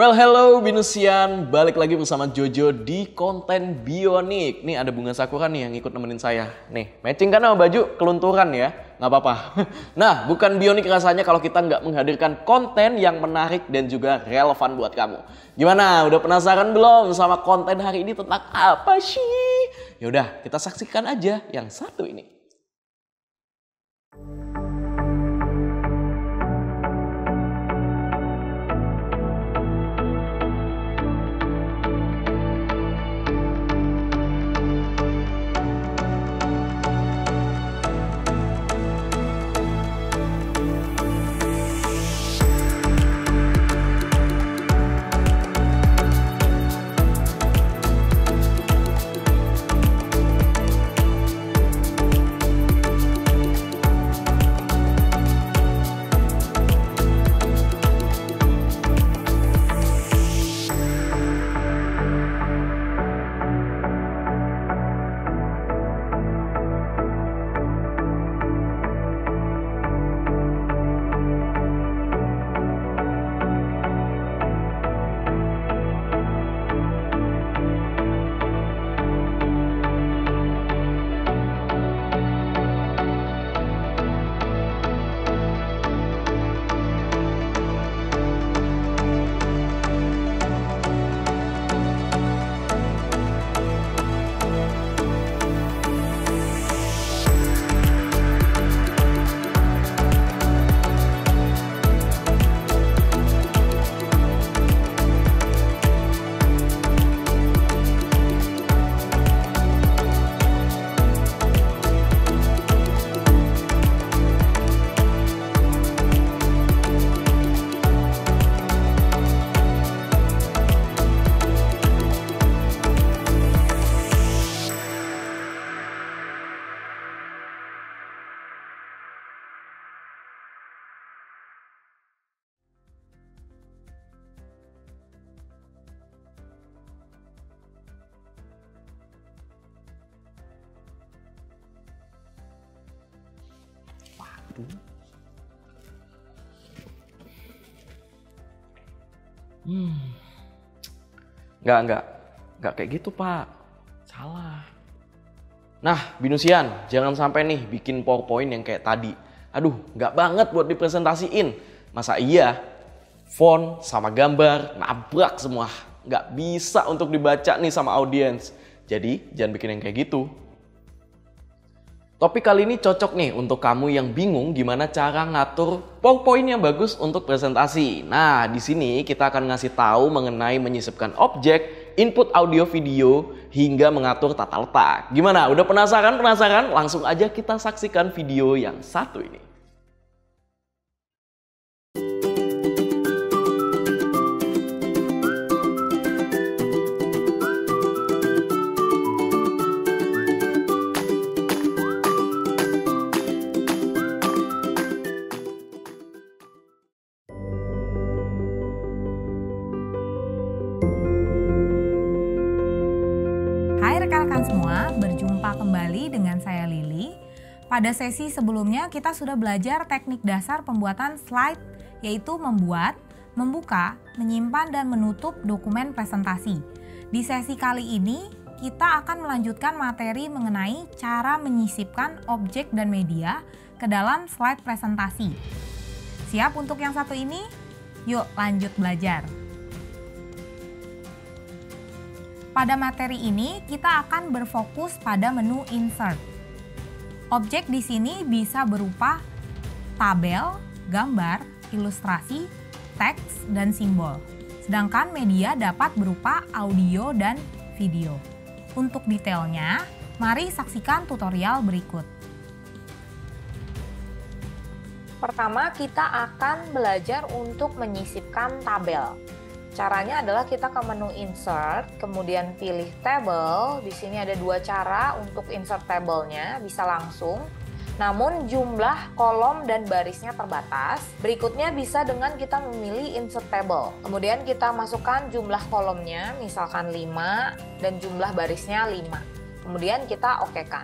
Well, hello Binusian, balik lagi bersama Jojo di konten Bionik. Nih ada bunga sakura nih yang ikut nemenin saya. Nih, matching kan sama baju, kelunturan ya, nggak apa-apa. Nah, bukan Bionik rasanya kalau kita nggak menghadirkan konten yang menarik dan juga relevan buat kamu. Gimana, udah penasaran belum sama konten hari ini tentang apa sih? Yaudah, kita saksikan aja yang satu ini. Enggak kayak gitu Pak, salah. Nah Binusian, jangan sampai nih bikin PowerPoint yang kayak tadi. Aduh, nggak banget buat dipresentasiin. Masa iya, font sama gambar nabrak semua. Nggak bisa untuk dibaca nih sama audiens. Jadi jangan bikin yang kayak gitu. Topik kali ini cocok nih untuk kamu yang bingung gimana cara ngatur PowerPoint yang bagus untuk presentasi. Nah, di sini kita akan ngasih tahu mengenai menyisipkan objek, input audio video, hingga mengatur tata letak. Gimana? Udah penasaran? Langsung aja kita saksikan video yang satu ini. Hai rekan-rekan semua, berjumpa kembali dengan saya Lili. Pada sesi sebelumnya kita sudah belajar teknik dasar pembuatan slide, yaitu membuat, membuka, menyimpan, dan menutup dokumen presentasi. Di sesi kali ini kita akan melanjutkan materi mengenai cara menyisipkan objek dan media ke dalam slide presentasi. Siap untuk yang satu ini? Yuk lanjut belajar. Pada materi ini kita akan berfokus pada menu insert. Objek di sini bisa berupa tabel, gambar, ilustrasi, teks, dan simbol. Sedangkan media dapat berupa audio dan video. Untuk detailnya, mari saksikan tutorial berikut. Pertama, kita akan belajar untuk menyisipkan tabel. Caranya adalah kita ke menu insert, kemudian pilih table. Di sini ada dua cara untuk insert tabelnya, bisa langsung. Namun jumlah kolom dan barisnya terbatas. Berikutnya bisa dengan kita memilih insert table. Kemudian kita masukkan jumlah kolomnya, misalkan 5, dan jumlah barisnya 5. Kemudian kita okekan.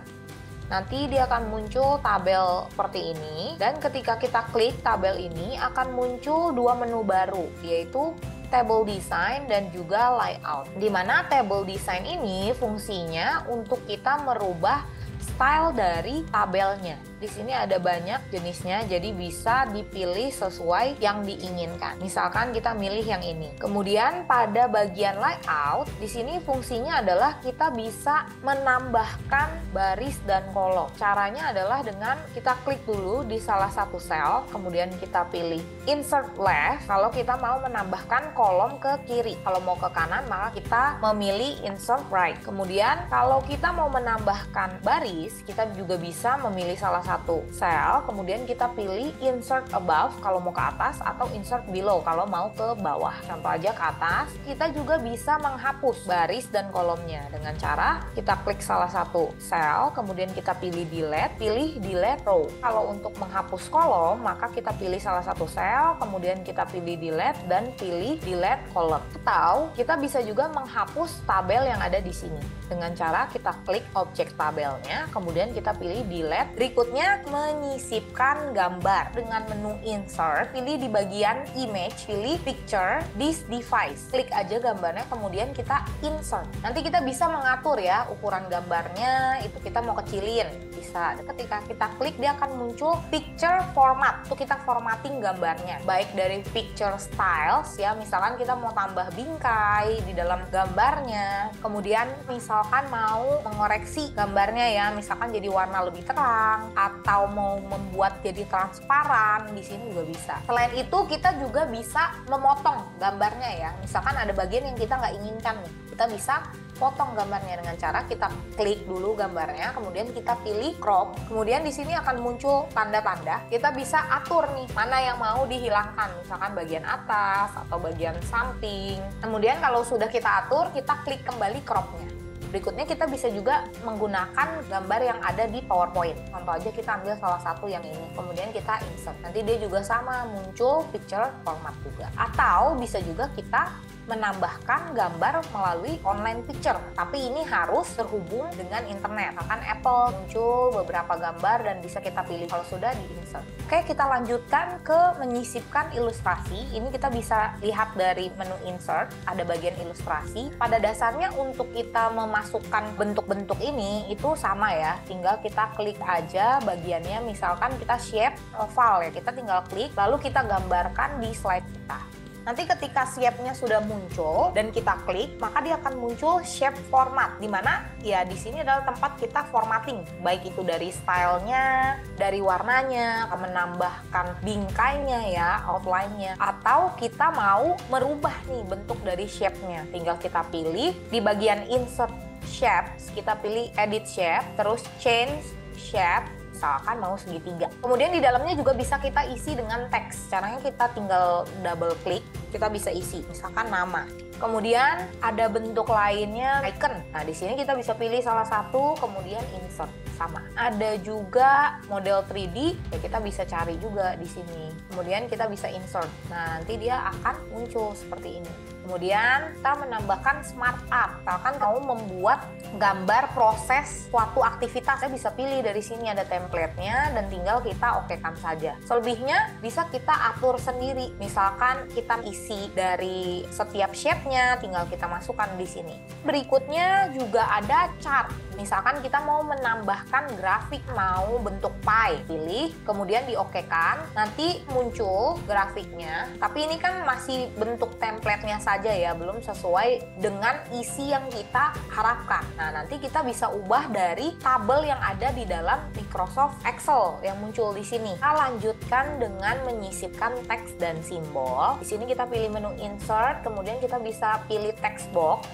Nanti dia akan muncul tabel seperti ini, dan ketika kita klik tabel ini akan muncul dua menu baru, yaitu table design dan juga layout. Di mana table design ini fungsinya untuk kita merubah style dari tabelnya. Di sini ada banyak jenisnya, jadi bisa dipilih sesuai yang diinginkan. Misalkan kita milih yang ini. Kemudian pada bagian layout, di sini fungsinya adalah kita bisa menambahkan baris dan kolom. Caranya adalah dengan kita klik dulu di salah satu cell, kemudian kita pilih insert left kalau kita mau menambahkan kolom ke kiri. Kalau mau ke kanan, maka kita memilih insert right. Kemudian kalau kita mau menambahkan baris, kita juga bisa memilih salah satu cell, kemudian kita pilih insert above kalau mau ke atas atau insert below kalau mau ke bawah. Contoh aja ke atas, kita juga bisa menghapus baris dan kolomnya dengan cara kita klik salah satu cell, kemudian kita pilih delete row. Kalau untuk menghapus kolom, maka kita pilih salah satu cell, kemudian kita pilih delete dan pilih delete column. Atau kita bisa juga menghapus tabel yang ada di sini dengan cara kita klik objek tabelnya, kemudian kita pilih delete. Berikutnya menyisipkan gambar dengan menu insert, pilih di bagian image, pilih picture this device, klik aja gambarnya, kemudian kita insert. Nanti kita bisa mengatur ya ukuran gambarnya, itu kita mau kecilin bisa. Ketika kita klik dia akan muncul picture format, itu kita formatting gambarnya, baik dari picture styles ya, misalkan kita mau tambah bingkai di dalam gambarnya, kemudian misalkan mau mengoreksi gambarnya ya, misalkan jadi warna lebih terang atau mau membuat jadi transparan, di sini juga bisa. Selain itu kita juga bisa memotong gambarnya ya, misalkan ada bagian yang kita nggak inginkan nih, kita bisa potong gambarnya dengan cara kita klik dulu gambarnya, kemudian kita pilih crop, kemudian di sini akan muncul tanda-tanda, kita bisa atur nih mana yang mau dihilangkan, misalkan bagian atas atau bagian samping. Kemudian kalau sudah kita atur, kita klik kembali cropnya. Berikutnya kita bisa juga menggunakan gambar yang ada di PowerPoint. Contoh aja kita ambil salah satu yang ini, kemudian kita insert. Nanti dia juga sama muncul picture format juga. Atau bisa juga kita menambahkan gambar melalui online picture, tapi ini harus terhubung dengan internet. Misalkan Apple muncul beberapa gambar dan bisa kita pilih kalau sudah di insert. Oke, kita lanjutkan ke menyisipkan ilustrasi. Ini kita bisa lihat dari menu insert, ada bagian ilustrasi. Pada dasarnya untuk kita memasukkan bentuk-bentuk ini itu sama ya, tinggal kita klik aja bagiannya, misalkan kita shape oval ya, kita tinggal klik lalu kita gambarkan di slide kita. Nanti ketika shape-nya sudah muncul dan kita klik, maka dia akan muncul shape format, dimana ya di sini adalah tempat kita formatting, baik itu dari stylenya, dari warnanya, menambahkan bingkainya ya, outline-nya, atau kita mau merubah nih bentuk dari shape-nya. Tinggal kita pilih di bagian insert shapes, kita pilih edit shape, terus change shape, misalkan mau segitiga. Kemudian di dalamnya juga bisa kita isi dengan teks. Caranya kita tinggal double klik, kita bisa isi, misalkan nama. Kemudian ada bentuk lainnya, icon. Nah, di sini kita bisa pilih salah satu, kemudian insert sama. Ada juga model 3D, ya kita bisa cari juga di sini. Kemudian kita bisa insert. Nah, nanti dia akan muncul seperti ini. Kemudian kita menambahkan smart art. Misalkan mau membuat gambar proses suatu aktivitas, saya bisa pilih dari sini ada template-nya dan tinggal kita okekan saja. Selebihnya bisa kita atur sendiri. Misalkan kita isi dari setiap shape-nya, tinggal kita masukkan di sini. Berikutnya juga ada chart. Misalkan kita mau menambahkan grafik, mau bentuk pie, pilih, kemudian diokekan, nanti muncul grafiknya. Tapi ini kan masih bentuk template-nya saja ya, belum sesuai dengan isi yang kita harapkan. Nah, nanti kita bisa ubah dari tabel yang ada di dalam Microsoft Excel yang muncul di sini. Kita lanjutkan dengan menyisipkan teks dan simbol. Di sini kita pilih menu insert, kemudian kita bisa pilih text box.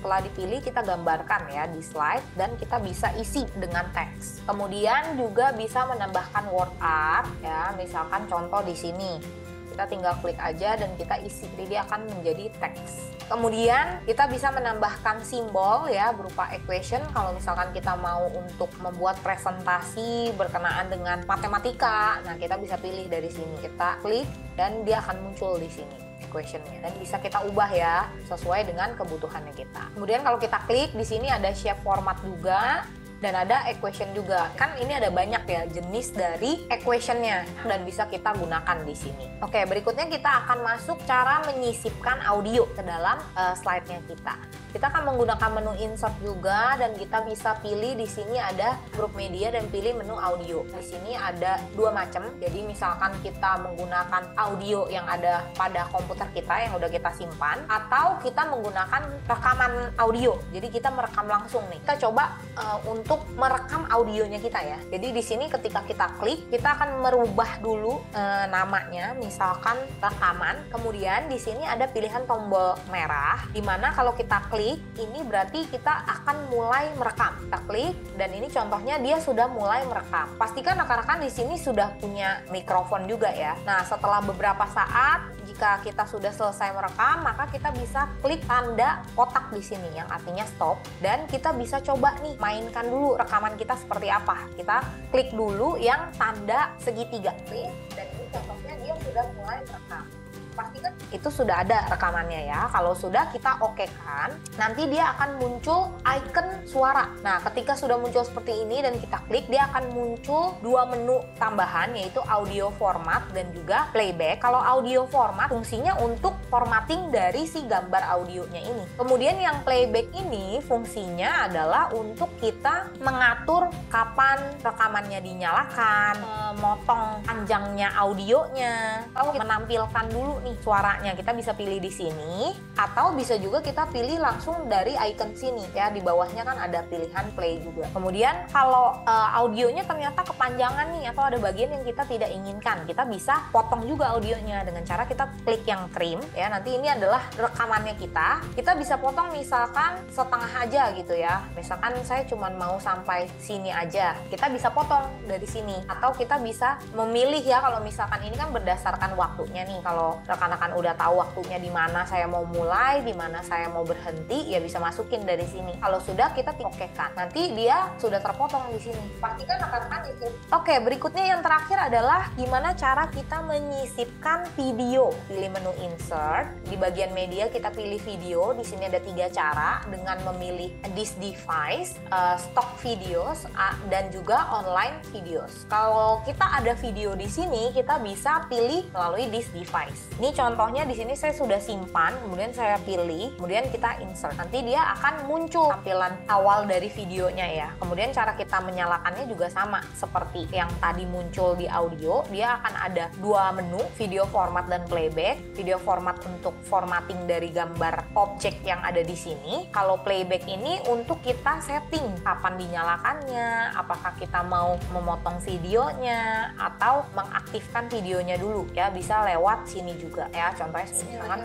Setelah dipilih kita gambarkan ya di slide dan kita bisa isi dengan teks. Kemudian juga bisa menambahkan word art ya, misalkan contoh di sini. Kita tinggal klik aja dan kita isi, jadi dia akan menjadi teks. Kemudian kita bisa menambahkan simbol ya berupa equation kalau misalkan kita mau untuk membuat presentasi berkenaan dengan matematika. Nah, kita bisa pilih dari sini. Kita klik dan dia akan muncul di sini equation-nya, dan bisa kita ubah ya sesuai dengan kebutuhannya kita. Kemudian kalau kita klik di sini ada shape format juga. Dan ada equation juga. Kan ini ada banyak ya jenis dari equationnya dan bisa kita gunakan di sini. Oke, berikutnya kita akan masuk cara menyisipkan audio ke dalam slide-nya kita. Kita akan menggunakan menu insert juga dan kita bisa pilih di sini ada grup media dan pilih menu audio. Di sini ada dua macam. Jadi misalkan kita menggunakan audio yang ada pada komputer kita yang udah kita simpan atau kita menggunakan rekaman audio. Jadi kita merekam langsung nih. Kita coba untuk merekam audionya kita ya. Jadi di sini ketika kita klik, kita akan merubah dulu namanya, misalkan rekaman. Kemudian di sini ada pilihan tombol merah di mana kalau kita klik ini berarti kita akan mulai merekam. Kita klik dan ini contohnya dia sudah mulai merekam. Pastikan rekan-rekan di sini sudah punya mikrofon juga ya. Nah, setelah beberapa saat jika kita sudah selesai merekam, maka kita bisa klik tanda kotak di sini yang artinya stop dan kita bisa coba nih mainkan dulu rekaman kita seperti apa. Kita klik dulu yang tanda segitiga nih dan ini contohnya dia sudah mulai merekam. Pastikan itu sudah ada rekamannya ya. Kalau sudah kita okekan, nanti dia akan muncul icon suara. Nah, ketika sudah muncul seperti ini dan kita klik, dia akan muncul dua menu tambahan yaitu audio format dan juga playback. Kalau audio format fungsinya untuk formatting dari si gambar audionya ini. Kemudian yang playback ini fungsinya adalah untuk kita mengatur kapan rekamannya dinyalakan, memotong panjangnya audionya, atau menampilkan dulu nih suaranya. Kita bisa pilih di sini atau bisa juga kita pilih langsung dari icon sini ya. Di bawahnya kan ada pilihan play juga. Kemudian kalau audionya ternyata kepanjangan nih atau ada bagian yang kita tidak inginkan, kita bisa potong juga audionya dengan cara kita klik yang trim ya. Nanti ini adalah rekamannya kita bisa potong misalkan setengah aja gitu ya. Misalkan saya cuma mau sampai sini aja, kita bisa potong dari sini atau kita bisa memilih ya. Kalau misalkan ini kan berdasarkan waktunya nih, kalau rekan-rekan udah tahu waktunya di mana saya mau mulai, di mana saya mau berhenti, ya bisa masukin dari sini. Kalau sudah kita okekan, nanti dia sudah terpotong di sini. Pastikan rekan-rekan itu. Oke, berikutnya yang terakhir adalah gimana cara kita menyisipkan video. Pilih menu insert, di bagian media kita pilih video. Di sini ada 3 cara dengan memilih this device, stock videos, dan juga online videos. Kalau kita ada video di sini, kita bisa pilih melalui this device. Ini contohnya di sini saya sudah simpan, kemudian saya pilih, kemudian kita insert. Nanti dia akan muncul tampilan awal dari videonya ya. Kemudian cara kita menyalakannya juga sama seperti yang tadi muncul di audio. Dia akan ada 2 menu, video format dan playback. Video format untuk formatting dari gambar objek yang ada di sini. Kalau playback ini untuk kita setting kapan dinyalakannya, apakah kita mau memotong videonya atau mengaktifkan videonya dulu ya, bisa lewat sini juga ya. Contohnya misalkan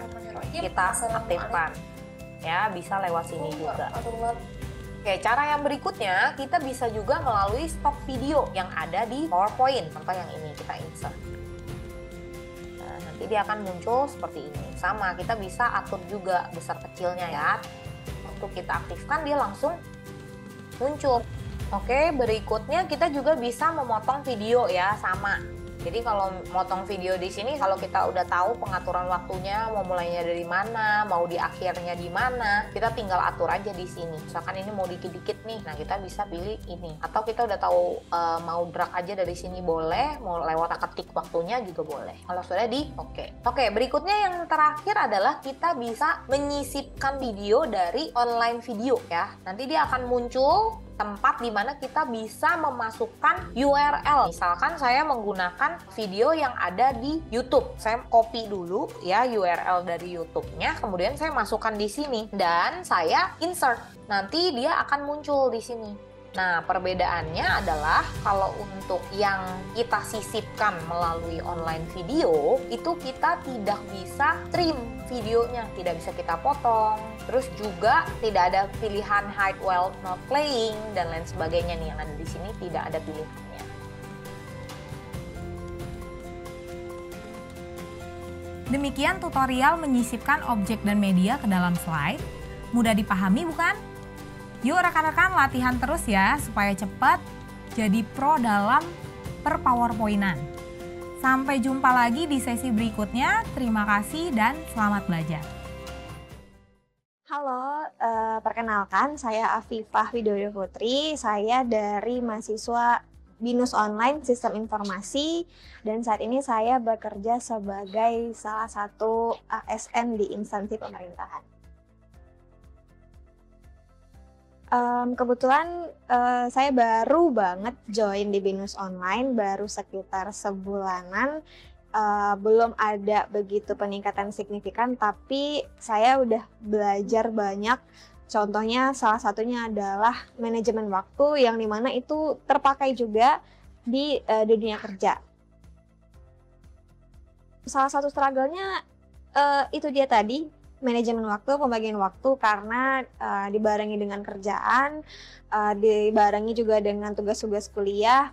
kita aktifkan ya, bisa lewat sini juga. Oke, cara yang berikutnya kita bisa juga melalui stock video yang ada di PowerPoint. Contoh yang ini kita insert. Nah, nanti dia akan muncul seperti ini. Sama, kita bisa atur juga besar kecilnya ya. Untuk kita aktifkan dia langsung muncul. Oke, berikutnya kita juga bisa memotong video ya, sama. Jadi kalau motong video di sini, kalau kita udah tahu pengaturan waktunya, mau mulainya dari mana, mau di akhirnya di mana, kita tinggal atur aja di sini. Misalkan ini mau dikit-dikit nih, nah kita bisa pilih ini. Atau kita udah tahu mau drag aja dari sini boleh, mau lewat ketik waktunya juga boleh. Kalau sudah di oke. Oke, berikutnya yang terakhir adalah kita bisa menyisipkan video dari online video ya. Nanti dia akan muncul tempat di mana kita bisa memasukkan URL. Misalkan saya menggunakan video yang ada di YouTube. Saya copy dulu ya URL dari YouTube-nya, kemudian saya masukkan di sini dan saya insert. Nanti dia akan muncul di sini. Nah, perbedaannya adalah kalau untuk yang kita sisipkan melalui online video, itu kita tidak bisa trim videonya, tidak bisa kita potong. Terus juga tidak ada pilihan hide while not playing dan lain sebagainya nih yang ada di sini, tidak ada pilihannya. Demikian tutorial menyisipkan objek dan media ke dalam slide. Mudah dipahami bukan? Yuk rekan-rekan latihan terus ya supaya cepat jadi pro dalam per-PowerPointan. Sampai jumpa lagi di sesi berikutnya. Terima kasih dan selamat belajar. Halo, Perkenalkan, saya Afifah Widodo Putri. Saya dari mahasiswa BINUS Online Sistem Informasi, dan saat ini saya bekerja sebagai salah satu ASN di instansi pemerintahan. Kebetulan saya baru banget join di BINUS Online, baru sekitar sebulanan. Belum ada begitu peningkatan signifikan, tapi saya udah belajar banyak. Contohnya salah satunya adalah manajemen waktu yang dimana itu terpakai juga di dunia kerja. Salah satu struggle-nya itu dia tadi, manajemen waktu, pembagian waktu, karena dibarengi dengan kerjaan, dibarengi juga dengan tugas-tugas kuliah.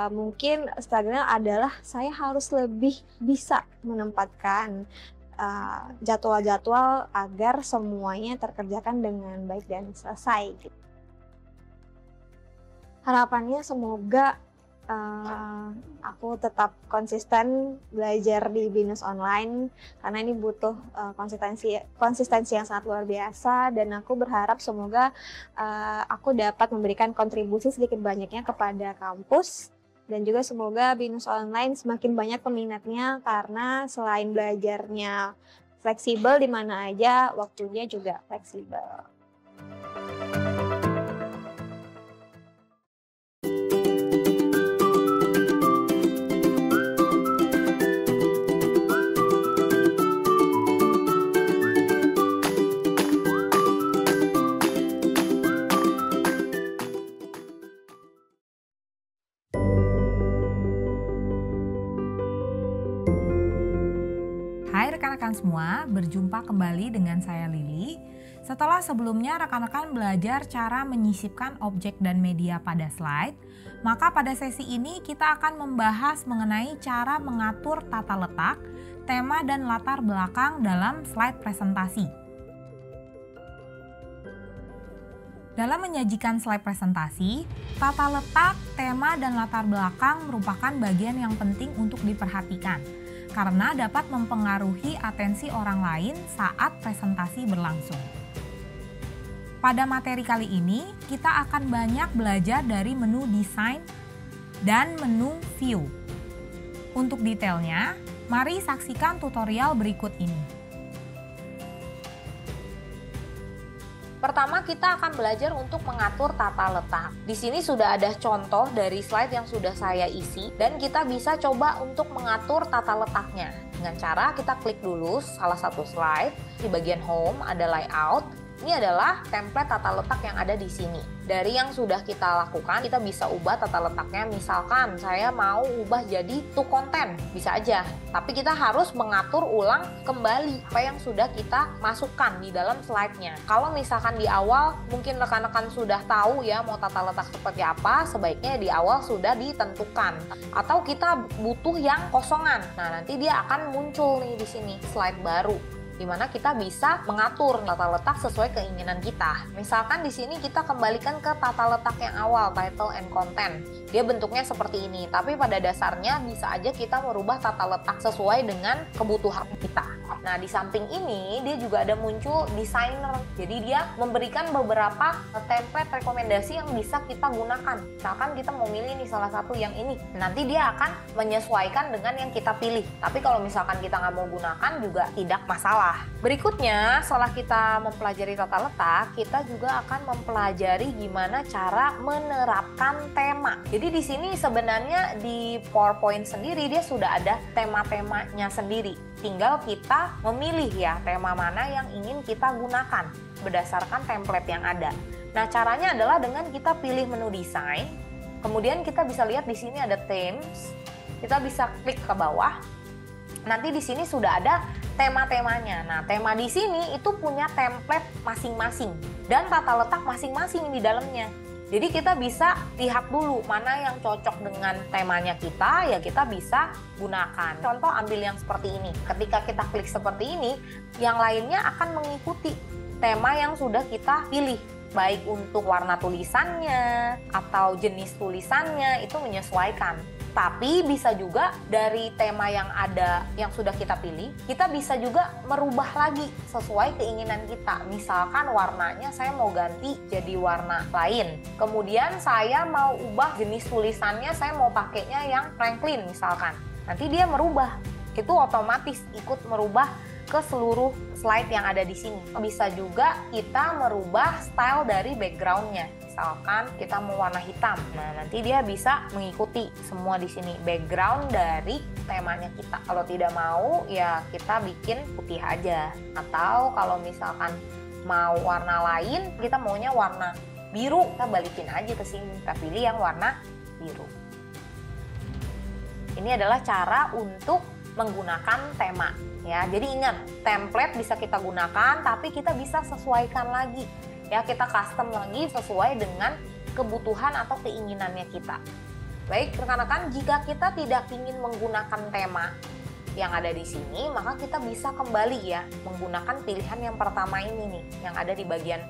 Mungkin struggle-nya adalah saya harus lebih bisa menempatkan jadwal-jadwal agar semuanya terkerjakan dengan baik dan selesai gitu. Harapannya semoga aku tetap konsisten belajar di BINUS Online, karena ini butuh konsistensi yang sangat luar biasa, dan aku berharap semoga aku dapat memberikan kontribusi sedikit banyaknya kepada kampus. Dan juga semoga BINUS Online semakin banyak peminatnya, karena selain belajarnya fleksibel di mana aja, waktunya juga fleksibel. Hai rekan-rekan semua, berjumpa kembali dengan saya Lili. Setelah sebelumnya rekan-rekan belajar cara menyisipkan objek dan media pada slide, maka pada sesi ini kita akan membahas mengenai cara mengatur tata letak, tema dan latar belakang dalam slide presentasi. Dalam menyajikan slide presentasi, tata letak, tema, dan latar belakang merupakan bagian yang penting untuk diperhatikan, karena dapat mempengaruhi atensi orang lain saat presentasi berlangsung. Pada materi kali ini, kita akan banyak belajar dari menu desain dan menu view. Untuk detailnya, mari saksikan tutorial berikut ini. Pertama, kita akan belajar untuk mengatur tata letak. Di sini sudah ada contoh dari slide yang sudah saya isi, dan kita bisa coba untuk mengatur tata letaknya. Dengan cara kita klik dulu salah satu slide, di bagian home ada layout. Ini adalah template tata letak yang ada di sini. Dari yang sudah kita lakukan, kita bisa ubah tata letaknya. Misalkan saya mau ubah jadi to content, bisa aja. Tapi kita harus mengatur ulang kembali apa yang sudah kita masukkan di dalam slide-nya. Kalau misalkan di awal, mungkin rekan-rekan sudah tahu ya mau tata letak seperti apa, sebaiknya di awal sudah ditentukan. Atau kita butuh yang kosongan. Nah, nanti dia akan muncul nih di sini slide baru, di mana kita bisa mengatur tata letak sesuai keinginan kita. Misalkan di sini kita kembalikan ke tata letak yang awal, title and content. Dia bentuknya seperti ini, tapi pada dasarnya bisa aja kita merubah tata letak sesuai dengan kebutuhan kita. Nah, di samping ini dia juga ada muncul designer. Jadi dia memberikan beberapa template rekomendasi yang bisa kita gunakan. Misalkan kita mau milih nih salah satu yang ini, nanti dia akan menyesuaikan dengan yang kita pilih. Tapi kalau misalkan kita nggak mau gunakan juga tidak masalah. Berikutnya, setelah kita mempelajari tata letak, kita juga akan mempelajari gimana cara menerapkan tema. Jadi di sini sebenarnya di PowerPoint sendiri dia sudah ada tema-temanya sendiri. Tinggal kita memilih ya tema mana yang ingin kita gunakan berdasarkan template yang ada. Nah, caranya adalah dengan kita pilih menu desain, kemudian kita bisa lihat di sini ada themes. Kita bisa klik ke bawah. Nanti di sini sudah ada tema-temanya. Nah, tema di sini itu punya template masing-masing dan tata letak masing-masing di dalamnya. Jadi kita bisa lihat dulu mana yang cocok dengan temanya kita, ya kita bisa gunakan. Contoh ambil yang seperti ini. Ketika kita klik seperti ini, yang lainnya akan mengikuti tema yang sudah kita pilih. baik untuk warna tulisannya atau jenis tulisannya itu menyesuaikan. Tapi bisa juga dari tema yang ada, yang sudah kita pilih, kita bisa juga merubah lagi sesuai keinginan kita. Misalkan warnanya saya mau ganti jadi warna lain. Kemudian saya mau ubah jenis tulisannya, saya mau pakainya yang Franklin misalkan. Nanti dia merubah. Itu otomatis ikut merubah ke seluruh slide yang ada di sini. Bisa juga kita merubah style dari backgroundnya. Misalkan kita mau warna hitam, nah nanti dia bisa mengikuti semua di sini background dari temanya kita. Kalau tidak mau, ya kita bikin putih aja. Atau kalau misalkan mau warna lain, kita maunya warna biru, kita balikin aja ke sini. Kita pilih yang warna biru. Ini adalah cara untuk menggunakan tema. Ya, jadi ingat, template bisa kita gunakan, tapi kita bisa sesuaikan lagi. Ya, kita custom lagi sesuai dengan kebutuhan atau keinginannya kita. Baik, rekan-rekan, jika kita tidak ingin menggunakan tema yang ada di sini, maka kita bisa kembali ya menggunakan pilihan yang pertama ini nih, yang ada di bagian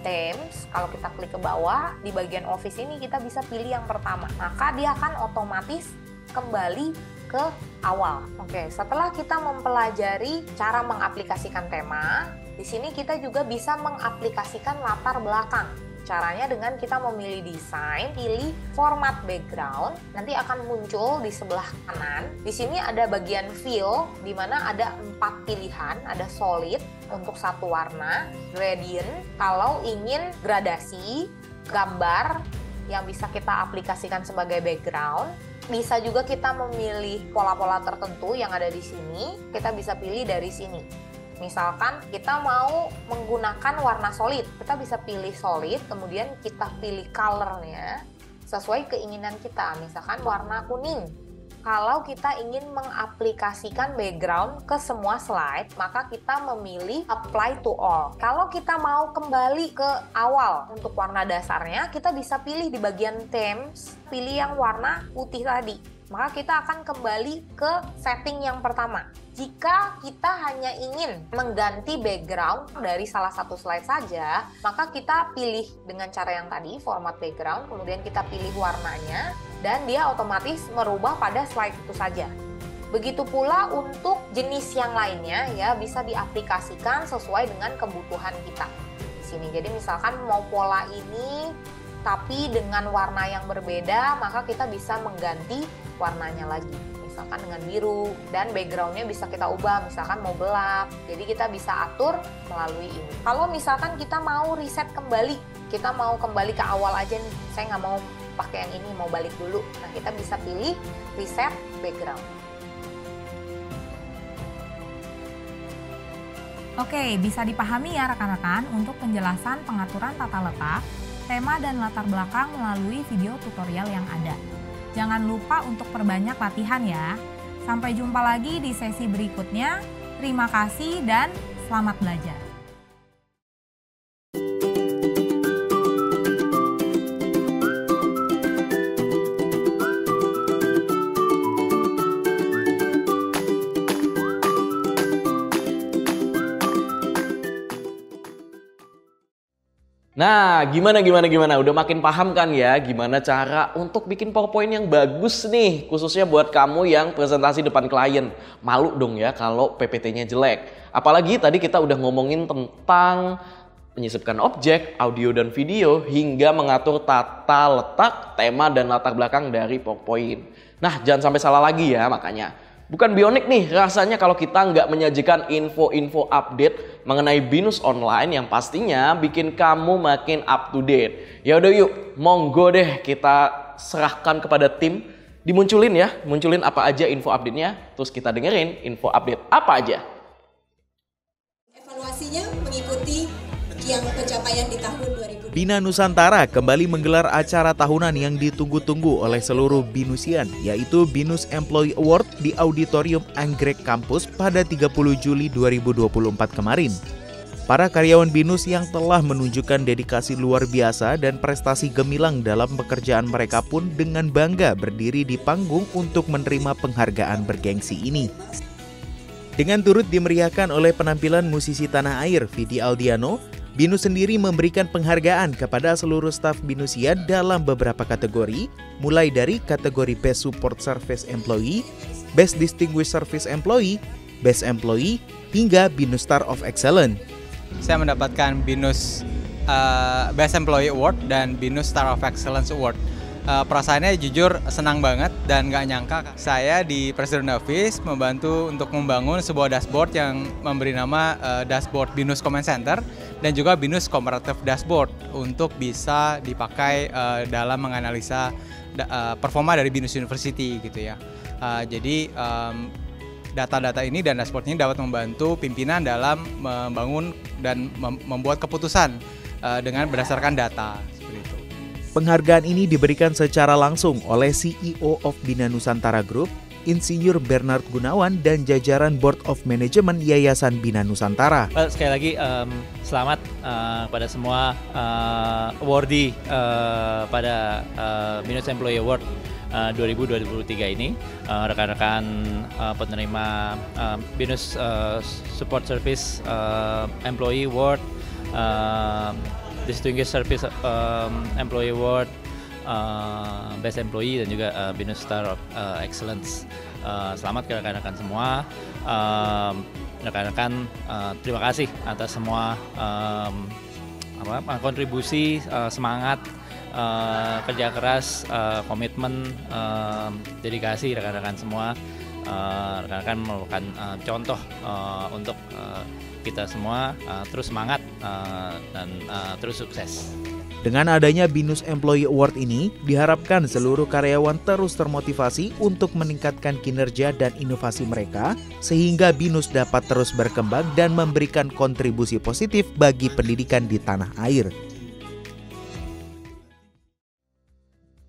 themes. Kalau kita klik ke bawah, di bagian office ini kita bisa pilih yang pertama. Maka dia akan otomatis kembali ke awal. Oke, setelah kita mempelajari cara mengaplikasikan tema, di sini kita juga bisa mengaplikasikan latar belakang. Caranya dengan kita memilih desain, pilih format background, nanti akan muncul di sebelah kanan. Di sini ada bagian fill, di mana ada 4 pilihan, ada solid untuk satu warna, gradient kalau ingin gradasi, gambar yang bisa kita aplikasikan sebagai background. Bisa juga kita memilih pola-pola tertentu yang ada di sini, kita bisa pilih dari sini. Misalkan kita mau menggunakan warna solid, kita bisa pilih solid, kemudian kita pilih colornya sesuai keinginan kita. Misalkan warna kuning. Kalau kita ingin mengaplikasikan background ke semua slide, maka kita memilih apply to all. Kalau kita mau kembali ke awal untuk warna dasarnya, kita bisa pilih di bagian themes, pilih yang warna putih tadi. Maka kita akan kembali ke setting yang pertama. Jika kita hanya ingin mengganti background dari salah satu slide saja, maka kita pilih dengan cara yang tadi, format background, kemudian kita pilih warnanya, dan dia otomatis merubah pada slide itu saja. Begitu pula untuk jenis yang lainnya, ya bisa diaplikasikan sesuai dengan kebutuhan kita di sini. Jadi misalkan mau pola ini, tapi dengan warna yang berbeda, maka kita bisa mengganti warnanya lagi. Misalkan dengan biru, dan backgroundnya bisa kita ubah, misalkan mau gelap. Jadi kita bisa atur melalui ini. Kalau misalkan kita mau reset kembali, kita mau kembali ke awal aja nih, saya nggak mau pakai yang ini, mau balik dulu. Nah, kita bisa pilih reset background. Oke, bisa dipahami ya rekan-rekan untuk penjelasan pengaturan tata letak, tema dan latar belakang melalui video tutorial yang ada. Jangan lupa untuk perbanyak latihan ya. Sampai jumpa lagi di sesi berikutnya. Terima kasih dan selamat belajar. Nah, gimana? Udah makin paham kan ya gimana cara untuk bikin PowerPoint yang bagus nih, khususnya buat kamu yang presentasi depan klien. Malu dong ya kalau PPT-nya jelek. Apalagi tadi kita udah ngomongin tentang menyisipkan objek, audio dan video, hingga mengatur tata letak, tema dan latar belakang dari PowerPoint. Nah, jangan sampai salah lagi ya makanya. Bukan Bionic nih rasanya kalau kita nggak menyajikan info-info update mengenai BINUS online yang pastinya bikin kamu makin up to date. Ya udah yuk, monggo deh kita serahkan kepada tim, munculin apa aja info update-nya, terus kita dengerin info update apa aja. Evaluasinya mengikuti yang pencapaian di tahun 2020. Bina Nusantara kembali menggelar acara tahunan yang ditunggu-tunggu oleh seluruh Binusian, yaitu BINUS Employee Award di Auditorium Anggrek Kampus pada 30 Juli 2024 kemarin. Para karyawan BINUS yang telah menunjukkan dedikasi luar biasa dan prestasi gemilang dalam pekerjaan mereka pun dengan bangga berdiri di panggung untuk menerima penghargaan bergengsi ini. Dengan turut dimeriahkan oleh penampilan musisi tanah air Vidi Aldiano, BINUS sendiri memberikan penghargaan kepada seluruh staf BINUSian dalam beberapa kategori, mulai dari kategori Best Support Service Employee, Best Distinguished Service Employee, Best Employee, hingga BINUS Star of Excellence. Saya mendapatkan BINUS Best Employee Award dan BINUS Star of Excellence Award. Perasaannya jujur senang banget dan gak nyangka saya di Presiden Office membantu untuk membangun sebuah dashboard yang memberi nama dashboard BINUS Command Center dan juga BINUS Comparative Dashboard untuk bisa dipakai dalam menganalisa performa dari BINUS University gitu ya. Jadi data-data ini dan dashboard ini dapat membantu pimpinan dalam membangun dan membuat keputusan dengan berdasarkan data. Penghargaan ini diberikan secara langsung oleh CEO of Bina Nusantara Group, Insinyur Bernard Gunawan dan jajaran Board of Management Yayasan Bina Nusantara. Sekali lagi selamat pada semua awardee pada BINUS Employee Award 2023 ini, rekan-rekan penerima BINUS Support Service Employee Award, Distinguished Service Employee Award, Best Employee dan juga BINUS Star of Excellence. Selamat ke rekan-rekan semua. Rekan-rekan terima kasih atas semua kontribusi, semangat, kerja keras, komitmen, dedikasi rekan-rekan semua. Rekan-rekan merupakan contoh untuk kita semua terus semangat dan terus sukses. Dengan adanya BINUS Employee Award ini, diharapkan seluruh karyawan terus termotivasi untuk meningkatkan kinerja dan inovasi mereka, sehingga BINUS dapat terus berkembang dan memberikan kontribusi positif bagi pendidikan di tanah air.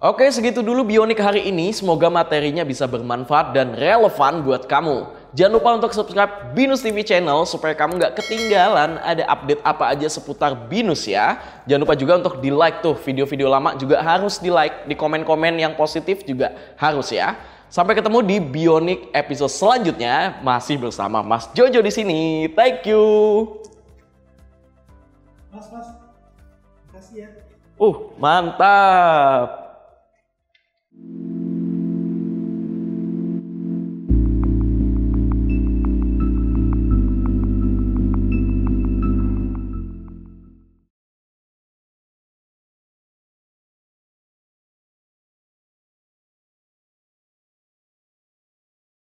Oke, segitu dulu Bionik hari ini. Semoga materinya bisa bermanfaat dan relevan buat kamu. Jangan lupa untuk subscribe BINUS TV Channel supaya kamu nggak ketinggalan ada update apa aja seputar BINUS ya. Jangan lupa juga untuk di-like tuh, video-video lama juga harus di-like, di komen-komen yang positif juga harus ya. Sampai ketemu di Bionik episode selanjutnya, masih bersama Mas Jojo di sini. Thank you. Mas, makasih ya. Mantap.